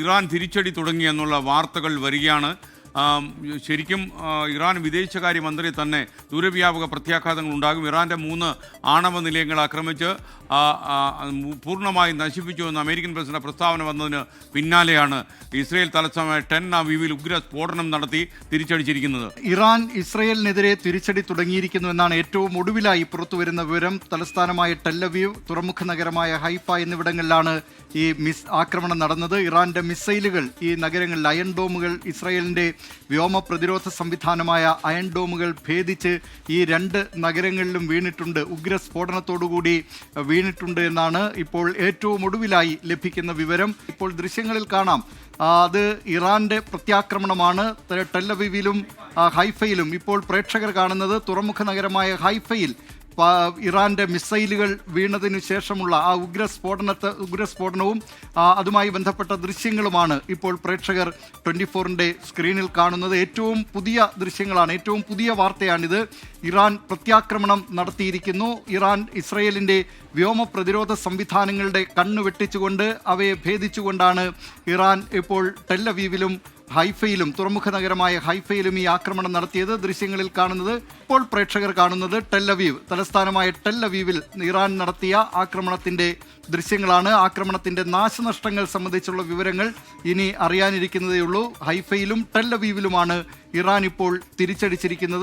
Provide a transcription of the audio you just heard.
Iran തിരിച്ചടി തുടങ്ങി എന്നുള്ള വാർത്തകൾ വരികയാണ്. ശരിക്കും ഇറാൻ വിദേശകാര്യമന്ത്രി തന്നെ ദൂരവ്യാപക പ്രത്യാഘാതങ്ങൾ ഉണ്ടാകും, ഇറാൻ്റെ 3 ആണവ നിലയങ്ങൾ ആക്രമിച്ച് പൂർണ്ണമായി നശിപ്പിച്ചു എന്ന് അമേരിക്കൻ പ്രസിഡന്റ് പ്രസ്താവന വന്നതിന് പിന്നാലെയാണ് ഇസ്രയേൽ തലസ്ഥാനമായ ടെൽ അവീവിൽ ഉഗ്ര സ്ഫോടനം നടത്തി തിരിച്ചടിച്ചിരിക്കുന്നത്. ഇറാൻ ഇസ്രയേലിനെതിരെ തിരിച്ചടി തുടങ്ങിയിരിക്കുന്നു എന്നാണ് ഏറ്റവും ഒടുവിലായി പുറത്തുവരുന്ന വിവരം. തലസ്ഥാനമായ ടെൽ അവീവ്, തുറമുഖ നഗരമായ ഹൈഫ എന്നിവിടങ്ങളിലാണ് ഈ ആക്രമണം നടന്നത്. ഇറാന്റെ മിസൈലുകൾ ഈ നഗരങ്ങളിൽ, അയൺ ഡോമുകൾ, ഇസ്രയേലിന്റെ വ്യോമ പ്രതിരോധ സംവിധാനമായ അയൺ ഡോമുകൾ ഭേദിച്ച് ഈ 2 നഗരങ്ങളിലും വീണിട്ടുണ്ട്, ഉഗ്ര സ്ഫോടനത്തോടുകൂടി വീണിട്ടുണ്ട് എന്നാണ് ഇപ്പോൾ ഏറ്റവും ഒടുവിലായി ലഭിക്കുന്ന വിവരം. ഇപ്പോൾ ദൃശ്യങ്ങളിൽ കാണാം, അത് ഇറാന്റെ പ്രത്യാക്രമണമാണ്. ടെൽ അവീവിലും ഹൈഫയിലും ഇപ്പോൾ പ്രേക്ഷകർ കാണുന്നത് തുറമുഖ നഗരമായ ഹൈഫയിൽ ഇറാന്റെ മിസൈലുകൾ വീണതിനു ശേഷമുള്ള ആ ഉഗ്രസ്ഫോടനവും അതുമായി ബന്ധപ്പെട്ട ദൃശ്യങ്ങളുമാണ് ഇപ്പോൾ പ്രേക്ഷകർ 24ന്റെ സ്ക്രീനിൽ കാണുന്നത്. ഏറ്റവും പുതിയ ദൃശ്യങ്ങളാണ്, ഏറ്റവും പുതിയ വാർത്തയാണിത്. ഇറാൻ പ്രത്യാക്രമണം നടത്തിയിരിക്കുന്നു. ഇറാൻ ഇസ്രയേലിൻ്റെ വ്യോമ പ്രതിരോധ സംവിധാനങ്ങളുടെ കണ്ണ് വെട്ടിച്ചുകൊണ്ട് അവയെ ഭേദിച്ചുകൊണ്ടാണ് ഇറാൻ ഇപ്പോൾ ടെൽ അവീവിലും ഹൈഫയിലും, തുറമുഖ നഗരമായ ഹൈഫയിലും ഈ ആക്രമണം നടത്തിയത്. ദൃശ്യങ്ങളിൽ കാണുന്നത്, ഇപ്പോൾ പ്രേക്ഷകർ കാണുന്നത് ടെൽ അവീവ്, തലസ്ഥാനമായ ടെൽ അവീവിൽ ഇറാൻ നടത്തിയ ആക്രമണത്തിൻ്റെ ദൃശ്യങ്ങളാണ്. ആക്രമണത്തിൻ്റെ നാശനഷ്ടങ്ങൾ സംബന്ധിച്ചുള്ള വിവരങ്ങൾ ഇനി അറിയാനിരിക്കുന്നതേയുള്ളൂ. ഹൈഫയിലും ടെൽ അവീവിലുമാണ് ഇറാൻ ഇപ്പോൾ തിരിച്ചടിച്ചിരിക്കുന്നത്.